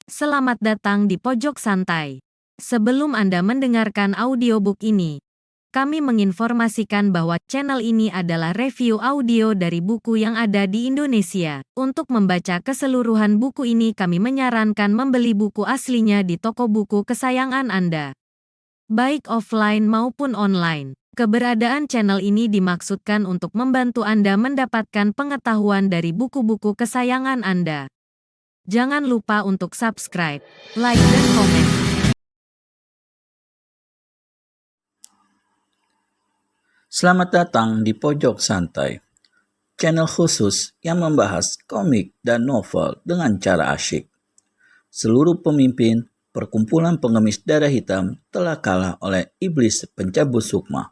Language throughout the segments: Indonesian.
Selamat datang di Pojok Santai. Sebelum Anda mendengarkan audiobook ini, kami menginformasikan bahwa channel ini adalah review audio dari buku yang ada di Indonesia. Untuk membaca keseluruhan buku ini, kami menyarankan membeli buku aslinya di toko buku kesayangan Anda, baik offline maupun online. Keberadaan channel ini dimaksudkan untuk membantu Anda mendapatkan pengetahuan dari buku-buku kesayangan Anda. Jangan lupa untuk subscribe, like, dan komen. Selamat datang di Pojok Santai, channel khusus yang membahas komik dan novel dengan cara asyik. Seluruh pemimpin perkumpulan pengemis darah hitam telah kalah oleh iblis pencabut sukma.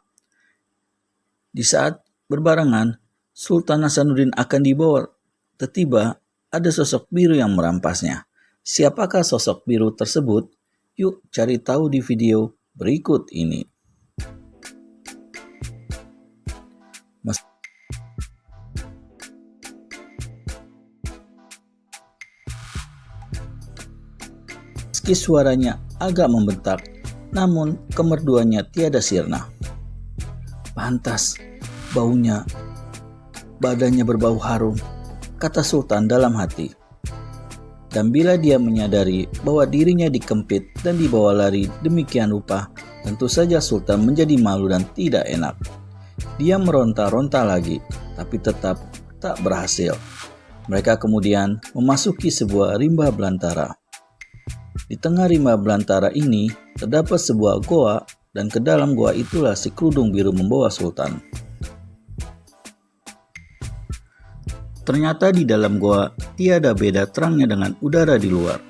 Di saat berbarengan, Sultan Hasanuddin akan dibawa, tiba-tiba ada sosok biru yang merampasnya. Siapakah sosok biru tersebut? Yuk cari tahu di video berikut ini. Meski suaranya agak membentak, namun kemerduannya tiada sirna. Pantas, baunya, badannya berbau harum, kata Sultan dalam hati. Dan bila dia menyadari bahwa dirinya dikempit dan dibawa lari demikian rupa, tentu saja Sultan menjadi malu dan tidak enak. Dia meronta-ronta lagi, tapi tetap tak berhasil. Mereka kemudian memasuki sebuah rimba belantara. Di tengah rimba belantara ini terdapat sebuah goa, dan ke dalam goa itulah si kerudung biru membawa Sultan. Ternyata di dalam goa tiada beda terangnya dengan udara di luar.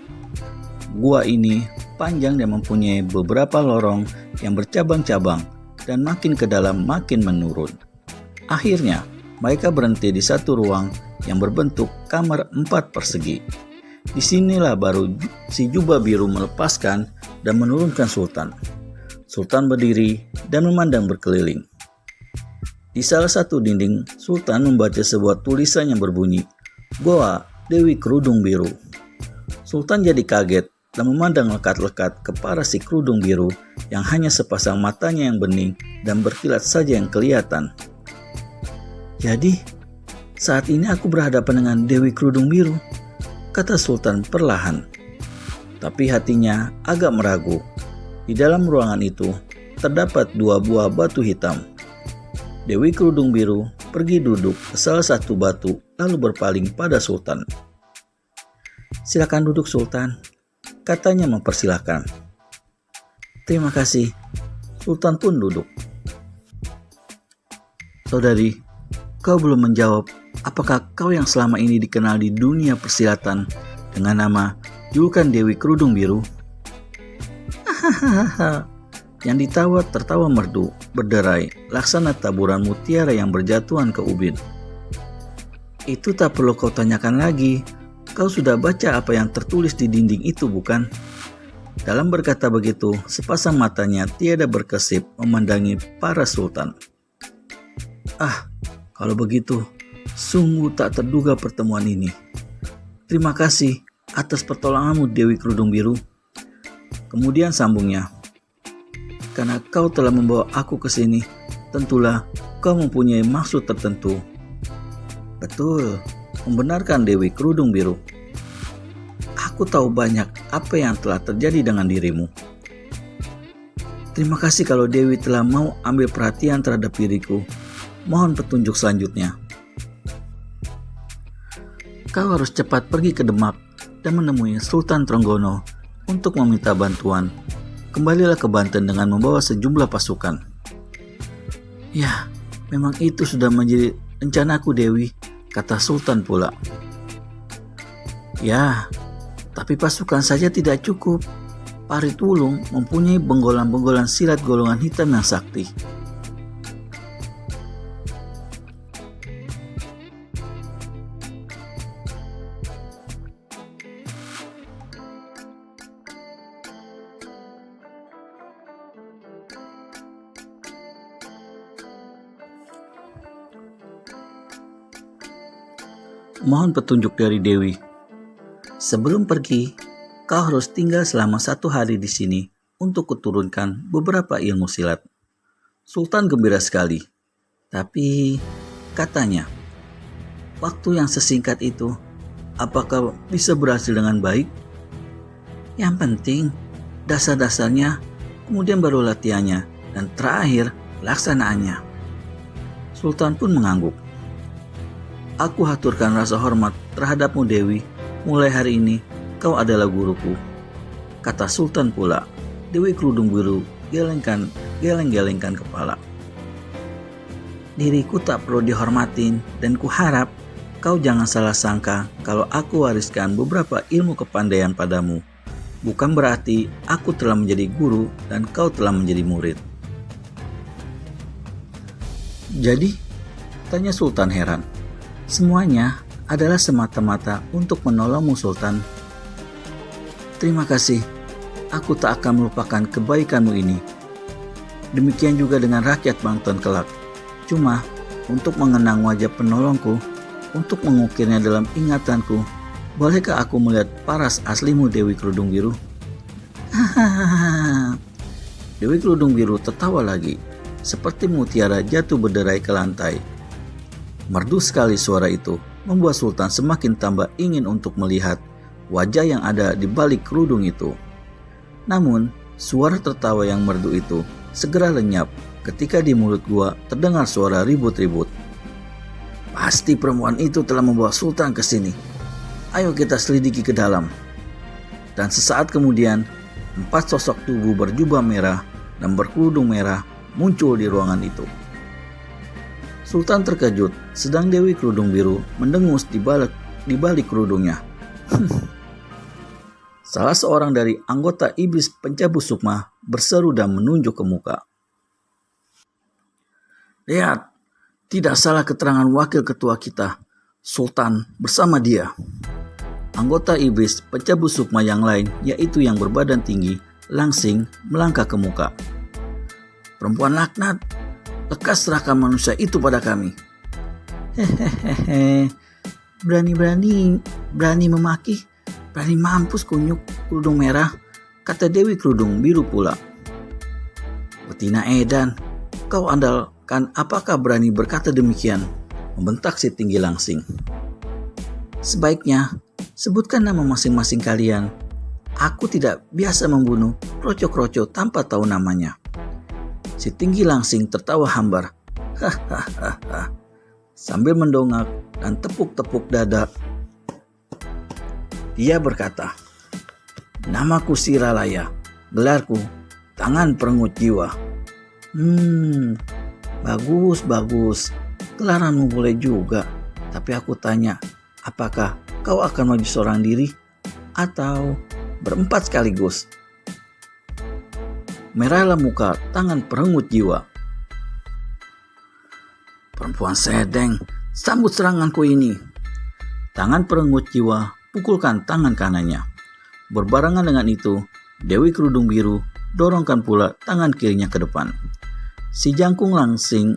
Gua ini panjang dan mempunyai beberapa lorong yang bercabang-cabang, dan makin ke dalam makin menurun. Akhirnya mereka berhenti di satu ruang yang berbentuk kamar 4 persegi. Disinilah baru si jubah biru melepaskan dan menurunkan Sultan. Sultan berdiri dan memandang berkeliling. Di salah satu dinding, Sultan membaca sebuah tulisan yang berbunyi, "Goa Dewi Kerudung Biru." Sultan jadi kaget dan memandang lekat-lekat ke arah si kerudung biru yang hanya sepasang matanya yang bening dan berkilat saja yang kelihatan. "Jadi, saat ini aku berhadapan dengan Dewi Kerudung Biru," kata Sultan perlahan. Tapi hatinya agak meragu. Di dalam ruangan itu terdapat 2 buah batu hitam. Dewi Kerudung Biru pergi duduk ke salah satu batu lalu berpaling pada Sultan. "Silakan duduk, Sultan," katanya mempersilahkan. "Terima kasih." Sultan pun duduk. "Saudari, kau belum menjawab apakah kau yang selama ini dikenal di dunia persilatan dengan nama julukan Dewi Kerudung Biru?" "Hahaha." Yang ditawa tertawa merdu, berderai, laksana taburan mutiara yang berjatuhan ke ubin. "Itu tak perlu kau tanyakan lagi. Kau sudah baca apa yang tertulis di dinding itu, bukan?" Dalam berkata begitu, sepasang matanya tiada berkesip memandangi para sultan. "Ah, kalau begitu, sungguh tak terduga pertemuan ini. Terima kasih atas pertolonganmu, Dewi Kerudung Biru." Kemudian sambungnya, "Karena kau telah membawa aku ke sini, tentulah kau mempunyai maksud tertentu." "Betul," membenarkan Dewi Kerudung Biru. "Aku tahu banyak apa yang telah terjadi dengan dirimu. Terima kasih kalau Dewi telah mau ambil perhatian terhadap diriku. Mohon petunjuk selanjutnya." "Kau harus cepat pergi ke Demak dan menemui Sultan Trenggono untuk meminta bantuan. Kembalilah ke Banten dengan membawa sejumlah pasukan." "Ya, memang itu sudah menjadi rencanaku, Dewi," kata Sultan pula. "Ya, tapi pasukan saja tidak cukup. Parit Wulung mempunyai benggolan-benggolan silat golongan hitam yang sakti." "Mohon petunjuk dari Dewi. Sebelum pergi, kau harus tinggal selama 1 hari di sini untuk kuturunkan beberapa ilmu silat. Sultan gembira sekali, tapi katanya, waktu yang sesingkat itu, apakah bisa berhasil dengan baik? Yang penting, dasar-dasarnya, kemudian baru latihannya, dan terakhir, pelaksanaannya. Sultan pun mengangguk. Aku haturkan rasa hormat terhadapmu Dewi, mulai hari ini, kau adalah guruku. Kata Sultan pula. Dewi Kerudung Biru geleng-gelengkan kepala. Diriku tak perlu dihormatin dan kuharap kau jangan salah sangka kalau aku wariskan beberapa ilmu kepandaian padamu. Bukan berarti aku telah menjadi guru dan kau telah menjadi murid. Jadi, tanya Sultan heran. Semuanya adalah semata-mata untuk menolongmu Sultan. Terima kasih. Aku tak akan melupakan kebaikanmu ini. Demikian juga dengan rakyat Bangtan kelak. Cuma, untuk mengenang wajah penolongku, untuk mengukirnya dalam ingatanku, bolehkah aku melihat paras aslimu Dewi Kerudung Biru? Hahaha. Dewi Kerudung Biru tertawa lagi, seperti mutiara jatuh berderai ke lantai. Merdu sekali suara itu, membuat Sultan semakin tambah ingin untuk melihat wajah yang ada di balik kerudung itu. Namun, suara tertawa yang merdu itu segera lenyap ketika di mulut gua terdengar suara ribut-ribut. Pasti perempuan itu telah membawa Sultan ke sini. Ayo kita selidiki ke dalam. Dan sesaat kemudian, 4 sosok tubuh berjubah merah dan berkerudung merah muncul di ruangan itu. Sultan terkejut, sedang Dewi Kerudung Biru mendengus di balik kerudungnya. Salah seorang dari anggota iblis pencabut sukma berseru dan menunjuk ke muka. Lihat, tidak salah keterangan wakil ketua kita, Sultan bersama dia. Anggota iblis pencabut sukma yang lain, yaitu yang berbadan tinggi, langsing melangkah ke muka. Perempuan laknat, lekas serahkan manusia itu pada kami. Hehehe, berani memaki. Berani mampus kunyuk kerudung merah, kata Dewi Kerudung Biru pula. Betina edan, kau andalkan apakah berani berkata demikian, membentak si tinggi langsing. Sebaiknya, sebutkan nama masing-masing kalian. Aku tidak biasa membunuh roco-roco tanpa tahu namanya. Si tinggi langsing tertawa hambar. Hahaha. Sambil mendongak dan tepuk-tepuk dada, dia berkata, namaku Siralaya, gelarku tangan perengut jiwa. Bagus, gelaranmu boleh juga. Tapi aku tanya, apakah kau akan maju seorang diri atau berempat sekaligus? Merahlah muka tangan perengut jiwa. Perempuan sedeng, sambut seranganku ini. Tangan perengut jiwa pukulkan tangan kanannya. Berbarengan dengan itu, Dewi Kerudung Biru dorongkan pula tangan kirinya ke depan. Si jangkung langsing,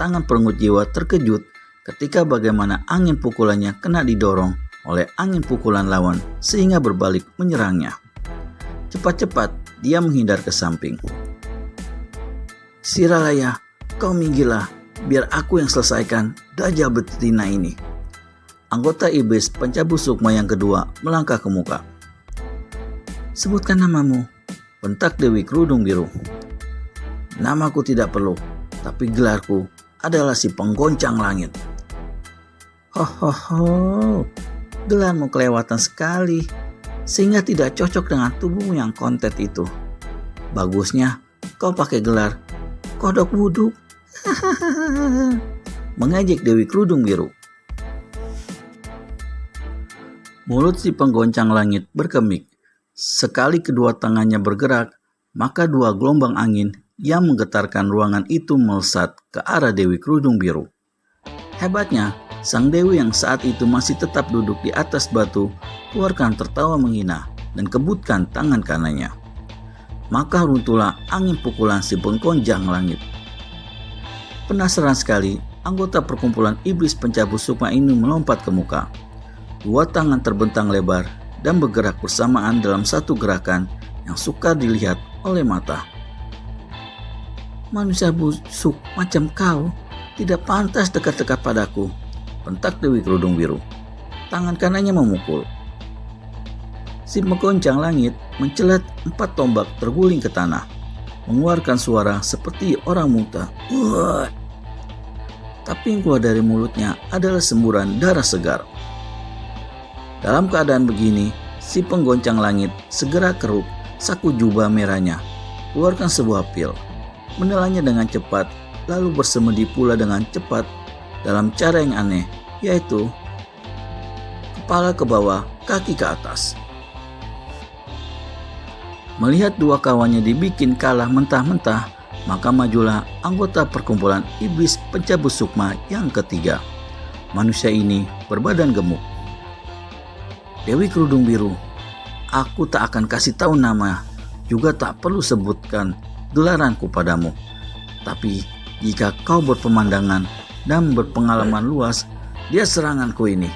tangan perengut jiwa terkejut ketika bagaimana angin pukulannya kena didorong oleh angin pukulan lawan sehingga berbalik menyerangnya. Cepat-cepat dia menghindar ke samping. Siralaya, kau minggirlah, biar aku yang selesaikan dajjal betina ini. Anggota iblis pencabut sukma yang kedua melangkah ke muka. Sebutkan namamu, bentak Dewi Kerudung Biru. Namaku tidak perlu, tapi gelarku adalah si penggoncang langit. Hohoho, gelarmu kelewatan sekali, sehingga tidak cocok dengan tubuhmu yang kontet itu. Bagusnya kau pakai gelar kodok wuduk. Mengejek Dewi Kerudung Biru. Mulut si penggoncang langit berkemik. Sekali kedua tangannya bergerak, maka 2 gelombang angin yang menggetarkan ruangan itu melesat ke arah Dewi Kerudung Biru. Hebatnya, sang dewi yang saat itu masih tetap duduk di atas batu, keluarkan tertawa menghina dan kebutkan tangan kanannya. Maka runtuhlah angin pukulan si penggoncang langit. Penasaran sekali, anggota perkumpulan iblis pencabut sukma ini melompat ke muka. 2 tangan terbentang lebar dan bergerak bersamaan dalam satu gerakan yang sukar dilihat oleh mata. "Manusia busuk macam kau tidak pantas dekat-dekat padaku," bentak Dewi Kerudung Biru. Tangan kanannya memukul. Si menggoncang langit mencelat 4 tombak terguling ke tanah, mengeluarkan suara seperti orang muntah. "Wah!" Tapi yang keluar dari mulutnya adalah semburan darah segar. Dalam keadaan begini, si penggoncang langit segera keruk saku jubah merahnya, keluarkan sebuah pil, menelannya dengan cepat, lalu bersemedi pula dengan cepat dalam cara yang aneh, yaitu kepala ke bawah, kaki ke atas. Melihat dua kawannya dibikin kalah mentah-mentah, maka majulah anggota perkumpulan iblis pencabut sukma yang ketiga. Manusia ini berbadan gemuk. "Dewi Kerudung Biru, aku tak akan kasih tahu nama, juga tak perlu sebutkan gelaranku padamu. Tapi jika kau berpemandangan dan berpengalaman luas, lihat seranganku ini."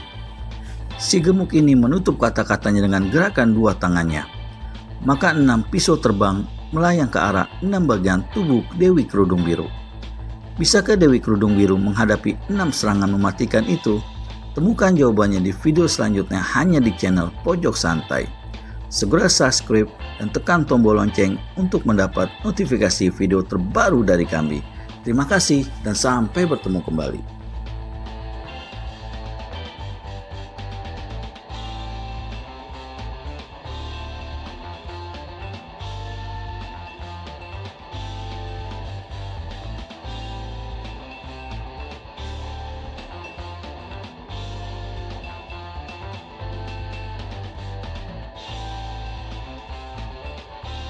Si gemuk ini menutup kata-katanya dengan gerakan dua tangannya. Maka 6 pisau terbang melayang ke arah 6 bagian tubuh Dewi Kerudung Biru. Bisakah Dewi Kerudung Biru menghadapi 6 serangan mematikan itu? Temukan jawabannya di video selanjutnya hanya di channel Pojok Santai. Segera subscribe dan tekan tombol lonceng untuk mendapat notifikasi video terbaru dari kami. Terima kasih dan sampai bertemu kembali.